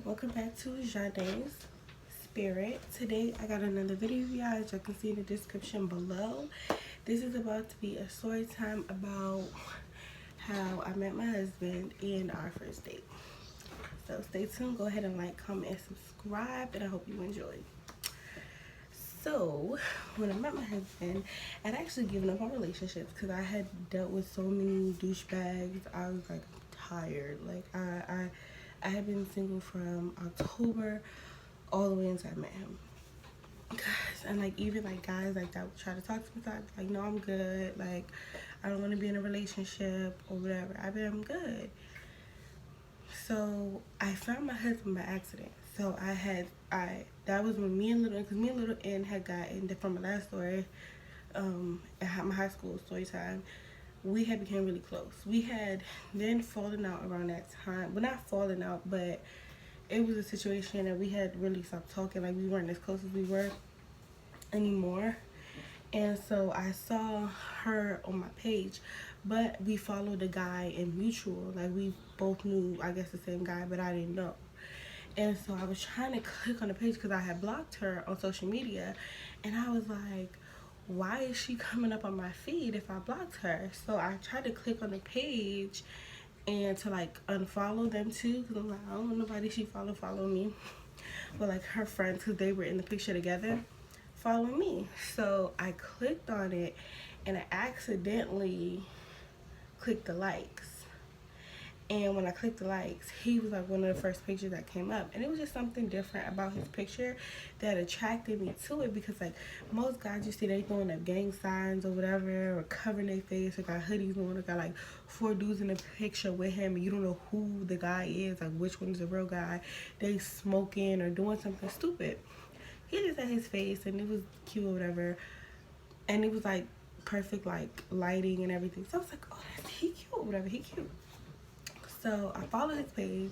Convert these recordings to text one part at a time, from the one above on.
Welcome back to Jade's Spirit. Today I got another video for y'all, as you can see in the description below. This is about to be a story time about how I met my husband and our first date. So stay tuned, go ahead and like, comment, and subscribe, and I hope you enjoy. So when I met my husband, I'd actually given up on relationships because I had dealt with so many douchebags. I was like tired. Like I had been single from October all the way until I met him. Guys, and like even like guys like that would try to talk to me, so I'd be like, no, I'm good. Like I don't want to be in a relationship or whatever. I'm good. So I found my husband by accident. So that was when because me and Little N had gotten from my last story, at my high school story time. We had became really close. We had then fallen out around that time. Well, not falling out, but it was a situation that we had really stopped talking. Like we weren't as close as we were anymore. And so I saw her on my page, but we followed a guy in mutual. Like we both knew, I guess, the same guy, but I didn't know. And so I was trying to click on the page because I had blocked her on social media, and I was like, why is she coming up on my feed if I blocked her? So I tried to click on the page and to like unfollow them too, because I'm like, I don't want nobody she follow me, but like her friends, because they were in the picture together, follow me. So I clicked on it and I accidentally clicked the likes. And when I clicked the likes, he was like one of the first pictures that came up. And it was just something different about his picture that attracted me to it, because like most guys, you see they throwing up gang signs or whatever, or covering their face, or got hoodies on, or got like 4 dudes in the picture with him, and you don't know who the guy is, like which one is the real guy. They smoking or doing something stupid. He just had his face and it was cute or whatever. And it was like perfect like lighting and everything. So I was like, oh, he cute or whatever, he cute. So I followed his page,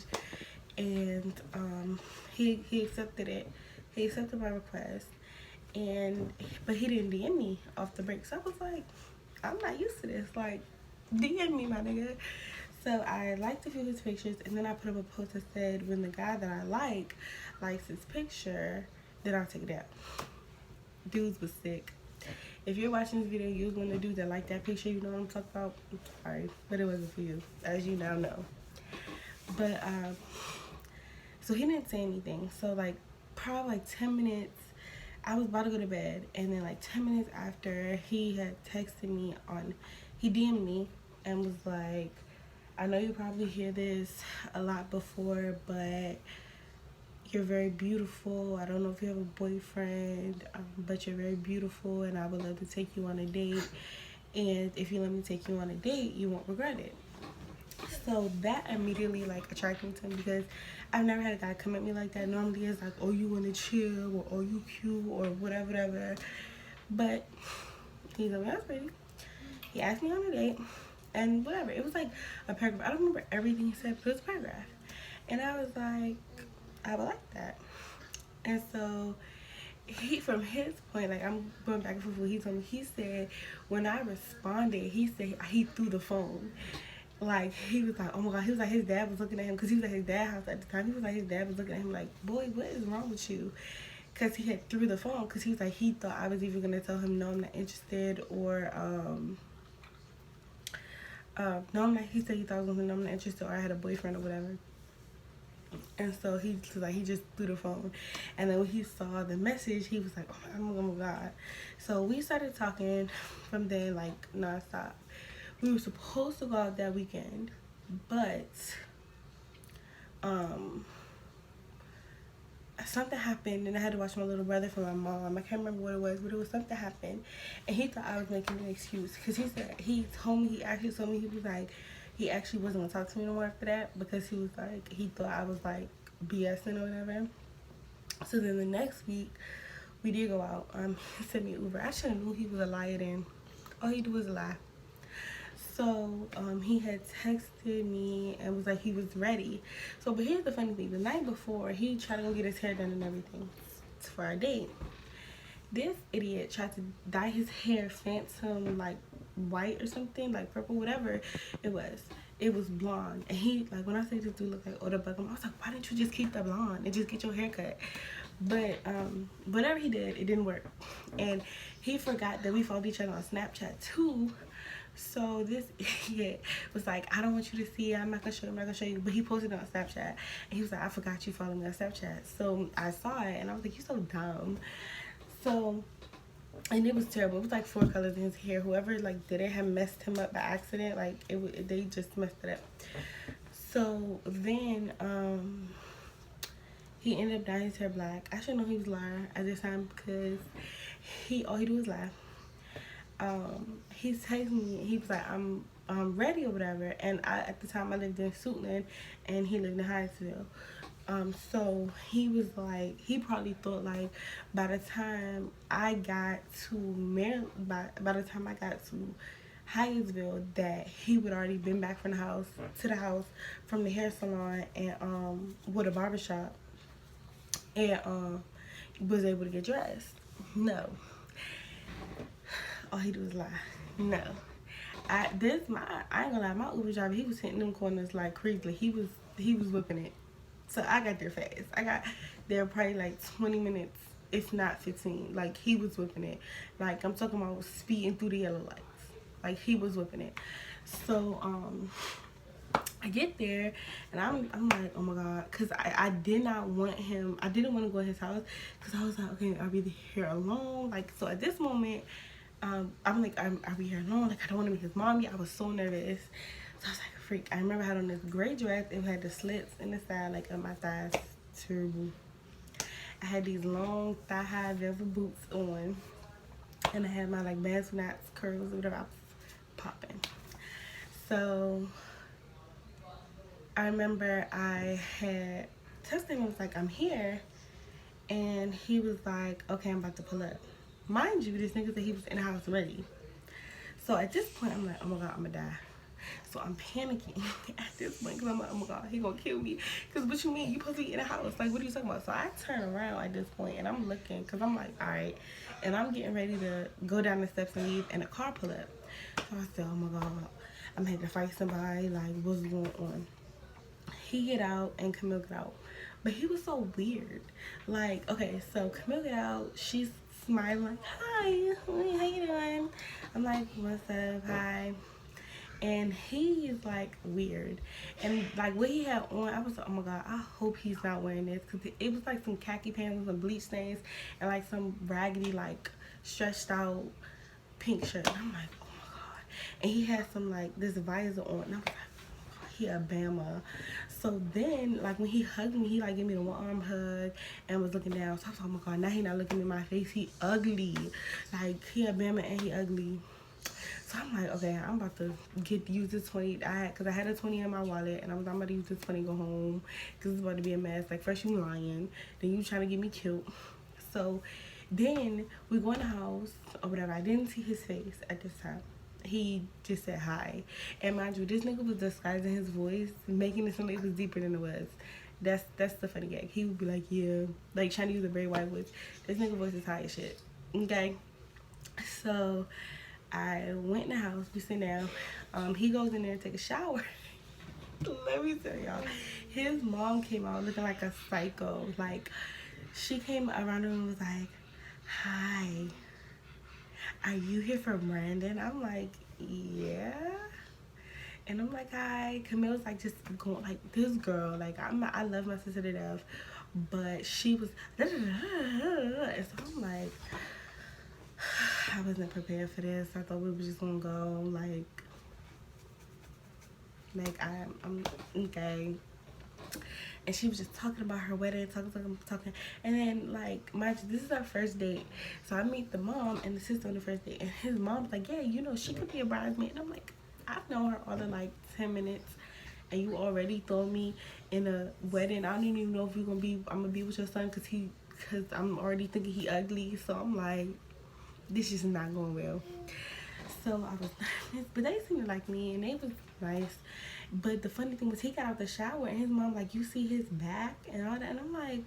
and he accepted it. He accepted my request, but he didn't DM me off the break. So I was like, I'm not used to this. Like, DM me, my nigga. So I liked a few of his pictures, and then I put up a post that said, when the guy that I likes his picture, then I'll take it down. Dudes was sick. If you're watching this video, you was one of the dudes that like that picture, you know what I'm talking about. I'm sorry, but it wasn't for you, as you now know. But so he didn't say anything. So like probably like 10 minutes, I was about to go to bed, and then like 10 minutes after, he had texted me he DM'd me and was like, I know you probably hear this a lot before, but you're very beautiful. I don't know if you have a boyfriend, but you're very beautiful, and I would love to take you on a date. And if you let me take you on a date, you won't regret it. So that immediately like attracted me to him, because I've never had a guy come at me like that. Normally it's like, oh, you want to chill, or oh, you cute, or whatever. But he's like, I was ready. He asked me on a date, and whatever. It was like a paragraph. I don't remember everything he said, but it was a paragraph. And I was like, I would like that. And so from his point, like I'm going back and forth with what he told me. He said when I responded, he said he threw the phone. Like he was like, oh my god, he was like, his dad was looking at him, because he was at his dad's house at the time. He was like, his dad was looking at him like, boy, what is wrong with you? Because he had threw the phone, because he was like, he thought I was even gonna tell him no, I'm not interested, or no, I'm not. He said he thought I was gonna say no, I'm not interested, or I had a boyfriend or whatever. And so he was like, he just threw the phone. And then when he saw the message, he was like, oh my god. So we started talking from then, like nonstop. We were supposed to go out that weekend, but something happened, and I had to watch my little brother for my mom. I can't remember what it was, but it was something happened, and he thought I was making an excuse, because he actually told me he was like, he actually wasn't gonna talk to me no more after that, because he was like, he thought I was like BSing or whatever. So then the next week we did go out. He sent me Uber. I should have knew he was a liar then. All he do is lie. So he had texted me and was like he was ready. So but here's the funny thing, the night before he tried to go get his hair done and everything for our date. This idiot tried to dye his hair phantom like white or something, like purple, whatever it was. it was blonde. And he, like, when I say this dude look like Oda Beckham, I was like, why didn't you just keep the blonde and just get your hair cut? But whatever he did, it didn't work. And he forgot that we followed each other on Snapchat too. So this idiot was like, I don't want you to see it. I'm not gonna show you. I'm not gonna show you. But he posted it on Snapchat, and he was like, I forgot you followed me on Snapchat. So I saw it, and I was like, you're so dumb. So, and it was terrible. It was like 4 colors in his hair. Whoever like did it had messed him up by accident. Like they just messed it up. So then he ended up dyeing his hair black. I should know he was lying at this time because all he do is lie. He texted me. He was like, I'm ready or whatever. And at the time I lived in Suitland, and he lived in Hyattsville. So he was like, he probably thought like by the time I got to by the time I got to Hyattsville, that he would already been back from the house from the hair salon and with a barbershop, and was able to get dressed. No. All he do is lie. No. I ain't gonna lie, my Uber driver, he was hitting them corners like crazy. He was whipping it. So I got there fast. I got there probably like 20 minutes, if not 15. Like, he was whipping it. Like, I'm talking about speeding through the yellow lights. Like, he was whipping it. So I get there, and I'm like, oh my God, because I did not want him. I didn't want to go in his house because I was like, okay, I'll be here alone. Like, so at this moment, I'm like, I'll be here alone. Like, I don't want to meet his mom yet. I was so nervous. So I was like, freak. I remember I had on this gray dress. It had the slits in the side, like on my thighs. Terrible. I had these long thigh-high velvet boots on, and I had my like bands knots, curls, whatever. I was popping. So I remember I had texted him and was like, I'm here, and he was like, okay, I'm about to pull up. Mind you, this nigga said he was in the house already. So at this point, I'm like, oh my God, I'm gonna die. So I'm panicking at this point because I'm like, oh my God, he gonna kill me. Because what you mean? You supposed to be in the house. Like, what are you talking about? So I turn around at this point and I'm looking because I'm like, all right. And I'm getting ready to go down the steps and leave, and a car pull up. So I said, oh my God, I'm heading to fight somebody. Like, what's going on? He get out and Camille get out. But he was so weird. Like, okay, so Camille get out. She's smiling like, hi, how you doing? I'm like, what's up? Hi. And he is like weird, and like what he had on, I was like, oh my God, I hope he's not wearing this, because it was like some khaki pants with some bleach stains and like some raggedy like stretched out pink shirt. And I'm like, oh my God. And he had some like this visor on, and I was like, oh, he a Bama. So then like when he hugged me, he like gave me the one arm hug and was looking down. So I was like, oh my God, now he not looking in my face. He ugly. Like, he a Bama and he ugly. So I'm like, okay, I'm about to use this 20. Because I had a 20 in my wallet, and I'm about to use this 20 to go home, because it's about to be a mess. Like, first you lying, then you trying to get me killed. So then we go in the house or whatever. I didn't see his face at this time. He just said hi. And mind you, this nigga was disguising his voice, making it sound like it was deeper than it was. That's the funny gag. He would be like, yeah, like trying to use a very white voice. This nigga voice is high as shit. Okay? So I went in the house, we sit down. He goes in there and take a shower. Let me tell y'all, his mom came out looking like a psycho. Like, she came around him and was like, hi, are you here for Brandon? I'm like, yeah. And I'm like, hi. Camille's like just going like, this girl, like, I love my sister to death, but she was and so I'm like, I wasn't prepared for this. I thought we were just gonna go like I'm okay. And she was just talking about her wedding, talking. And then, like, mind you, this is our first date. So I meet the mom and the sister on the first date. And his mom's like, yeah, you know, she could be a bridesmaid. And I'm like, I've known her all in like 10 minutes. And you already throw me in a wedding. I don't even know if I'm gonna be with your son, because I'm already thinking he ugly. So I'm like, this is not going well. So I was nervous, but they seemed to like me, and they was nice. But the funny thing was, he got out the shower, and his mom like, you see his back and all that, and I'm like,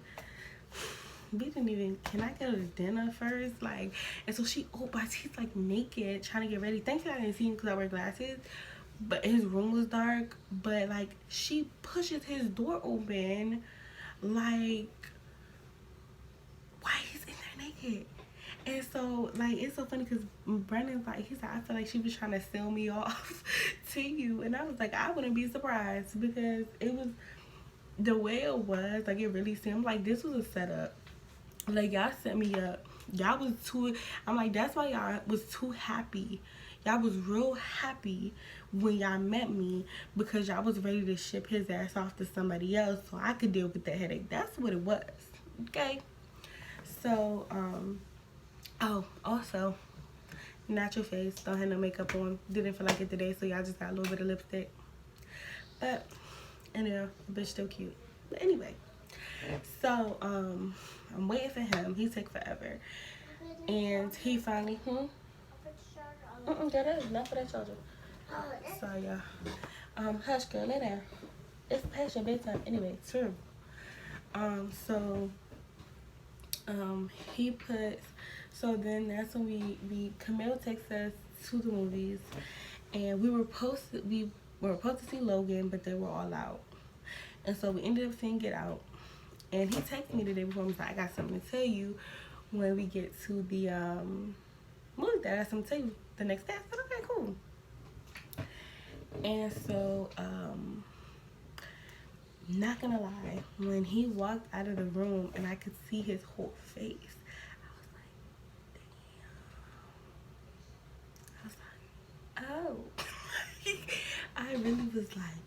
we didn't even, can I go to dinner first? Like, and so she, but he's like naked, trying to get ready. Thankfully I didn't see him because I wear glasses, but his room was dark. But like she pushes his door open, like why he's in there naked. And so, like, it's so funny because Brandon's like, he's like, I feel like she was trying to sell me off to you. And I was like, I wouldn't be surprised because it was the way it was. Like, it really seemed like this was a setup. Like, y'all set me up. Y'all was too, I'm like, that's why y'all was too happy. Y'all was real happy when y'all met me because y'all was ready to ship his ass off to somebody else so I could deal with that headache. That's what it was. Okay? So, oh, also, natural face. Don't have no makeup on. Didn't feel like it today, so y'all just got a little bit of lipstick. But, anyway, the bitch still cute. But anyway, so, I'm waiting for him. He take forever. And he finally, that is not for that charger. Sorry, y'all. Hush, girl, lay down. It's past your bedtime. Anyway, true. So, he puts, so then that's when we Camille takes us to the movies, and we were supposed to see Logan, but they were all out, and so we ended up seeing Get Out. And he texted me the day before and was like, I got something to tell you when we get to the movie theater. I got something to tell you the next day. I said, okay, cool. And so not gonna lie, when he walked out of the room and I could see his whole face, oh. I really was like,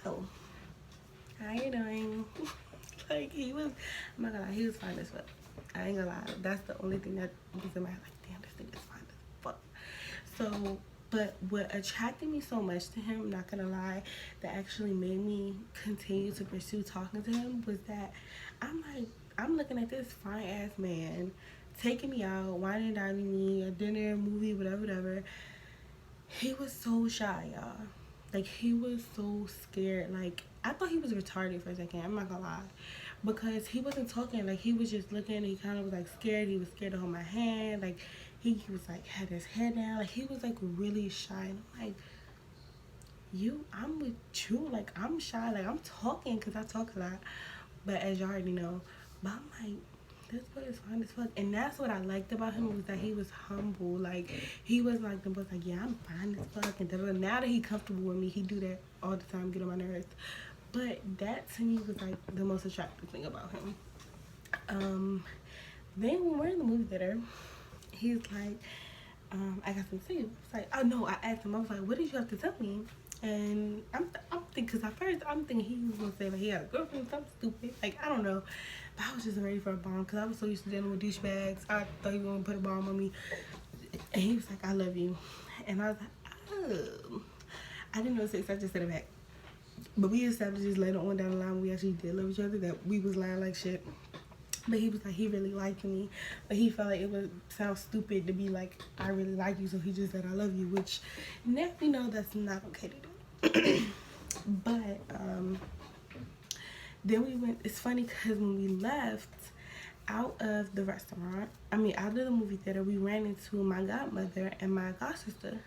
oh, how you doing? Like, he was, I'm not gonna lie, he was fine as fuck. I ain't gonna lie, that's the only thing that was in my head, like, damn, this thing is fine as fuck. So, but what attracted me so much to him, not gonna lie, that actually made me continue to pursue talking to him was that I'm like, I'm looking at this fine ass man taking me out, whining and dining me, a dinner, movie, whatever. He was so shy, y'all. Like, he was so scared. Like, I thought he was retarded for a second. I'm not gonna lie. Because he wasn't talking. Like, he was just looking. He kind of was, like, scared. He was scared to hold my hand. Like, he was, like, had his head down. Like, he was, like, really shy. And I'm like, I'm with you. Like, I'm shy. Like, I'm talking because I talk a lot. But as you already know. But I'm like, this boy is fine as fuck. And that's what I liked about him, was that he was humble. Like, he was like the most like, yeah, I'm fine as fuck. And now that he comfortable with me, he do that all the time, get on my nerves. But that to me was like the most attractive thing about him. Then when we're in the movie theater, he's like, I got something to say. I was like, oh no, I asked him, I was like, what did you have to tell me? And I'm thinking, because at first I'm thinking he was gonna say like he had a girlfriend, something stupid, like I don't know. But I was just ready for a bomb because I was so used to dealing with douchebags. I thought he was gonna put a bomb on me. And he was like, I love you. And I was like, oh. I didn't know sex, I just said it back. But we established just later on down the line when we actually did love each other that we was lying like shit. But he was like, he really liked me. But he felt like it would sound stupid to be like, I really like you, so he just said I love you, which now we know that's not okay to do. But then we went, it's funny because when we left out of the restaurant, out of the movie theater, we ran into my godmother and my godsister.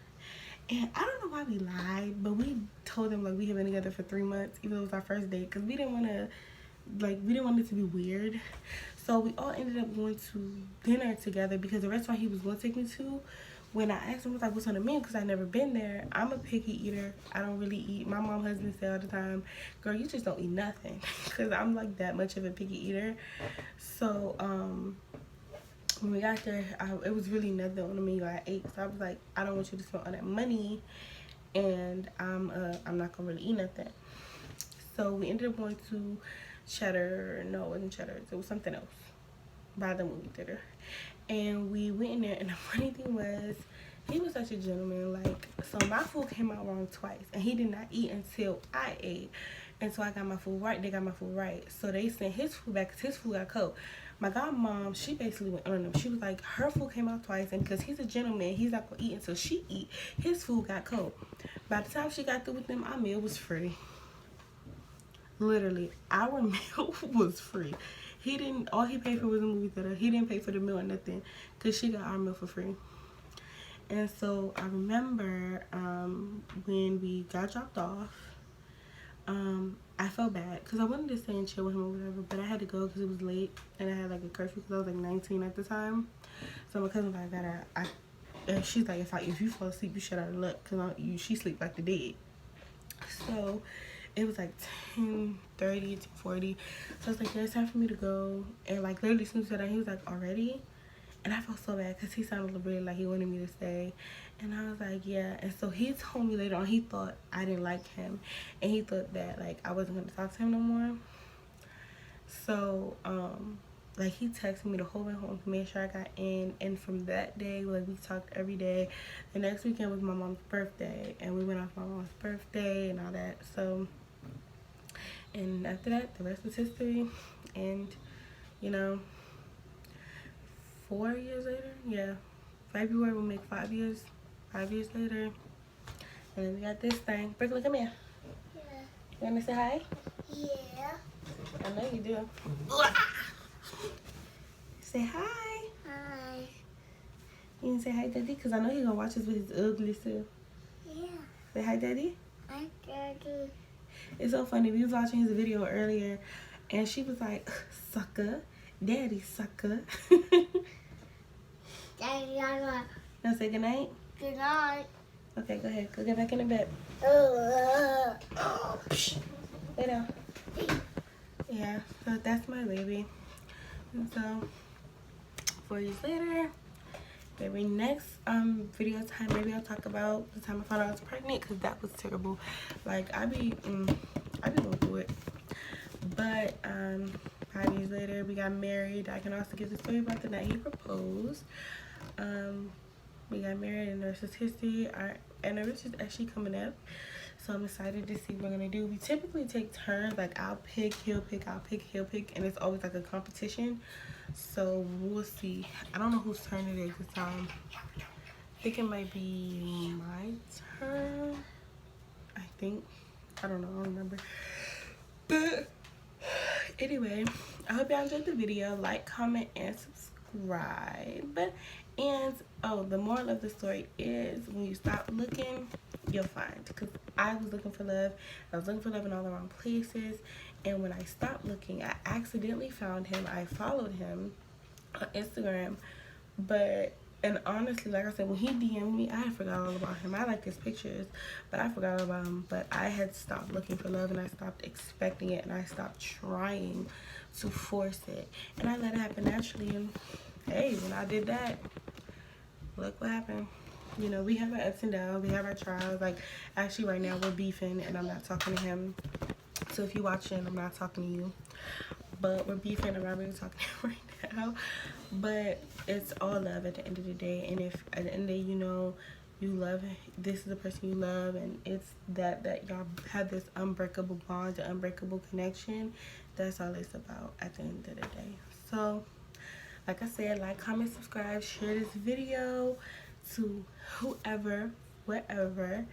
And I don't know why we lied, but we told them like we had been together for 3 months, even though it was our first date, because we didn't want it to be weird. So we all ended up going to dinner together because the restaurant he was going to take me to, when I asked him, I was like, what's on the menu? Because I've never been there. I'm a picky eater. I don't really eat. My mom, husband say all the time, girl, you just don't eat nothing. Because I'm like that much of a picky eater. So, when we got there, it was really nothing on the menu I ate. So I was like, I don't want you to spend all that money. And I'm not going to really eat nothing. So we ended up going to Cheddar. No, it wasn't Cheddar. It was something else by the movie theater. And we went in there, and the funny thing was, he was such a gentleman. Like, so my food came out wrong twice, and he did not eat until I ate. And so I got my food right, they got my food right. So they sent his food back because his food got cold. My godmom, she basically went on them. She was like, her food came out twice, and because he's a gentleman, he's not going to eat until she eat. His food got cold. By the time she got through with them, our meal was free. Literally, our meal was free. All he paid for was a movie theater. He didn't pay for the meal or nothing because she got our meal for free. And so I remember when we got dropped off, I felt bad because I wanted to stay and chill with him or whatever, but I had to go because it was late and I had like a curfew because I was like 19 at the time. So my cousin was like, and she's like, if you fall asleep, you shut out of luck because she sleep like the dead. So it was like 10:30 to 40. So I was like, yeah, it's time for me to go. And like literally as soon as I said that, he was like, already? And I felt so bad because he sounded really like he wanted me to stay. And I was like, yeah. And so he told me later on he thought I didn't like him. And he thought that like I wasn't going to talk to him no more. So, like he texted me the whole way home to make sure I got in. And from that day, like we talked every day. The next weekend was my mom's birthday. And we went off my mom's birthday and all that. So, and after that, the rest was history. And, you know, 4 years later, yeah, February will make 5 years. 5 years later, and then we got this thing. Brooklyn, come here. Yeah. You want to say hi? Yeah. I know you do. Say hi. Hi. You can say hi, Daddy, because I know he's gonna watch us with his ugly self. Yeah. Say hi, Daddy. Hi, Daddy. It's so funny. We was watching his video earlier, and she was like, "Sucker, Daddy, sucker." Daddy, you wanna say goodnight? Good night. Okay, go ahead. Go get back in the bed. Lay down. Yeah, so that's my baby. And so 4 years later, maybe next video time, maybe I'll talk about the time I found out I was pregnant, because that was terrible. Like I be going through it. But 5 years later, we got married. I can also give the story about the night he proposed. We got married, and the rest is history. Our anniversary is actually coming up, so I'm excited to see what we're gonna do. We typically take turns, like I'll pick, he'll pick, I'll pick, he'll pick, and it's always like a competition. So we'll see. I don't know whose turn it is this time. I think it might be my turn. I think. I don't know. I don't remember. But anyway, I hope y'all enjoyed the video. Like, comment, and subscribe. And oh, the moral of the story is when you stop looking, you'll find. Because I was looking for love. I was looking for love in all the wrong places. And when I stopped looking, I accidentally found him. I followed him on Instagram. And honestly, like I said, when he DM'd me, I had forgot all about him. I like his pictures, but I forgot all about him. But I had stopped looking for love, and I stopped expecting it, and I stopped trying to force it. And I let it happen naturally. And hey, when I did that, look what happened. You know, we have our ups and downs. We have our trials. Like, actually, right now, we're beefing, and I'm not talking to him. So if you're watching, I'm not talking to you. But we're beefing. I'm not really talking to him right now. But it's all love at the end of the day. And if at the end of the day, you know, you love, this is the person you love, and it's that y'all have this unbreakable bond, an unbreakable connection, that's all it's about at the end of the day. So, like I said, like, comment, subscribe, share this video to whoever, wherever,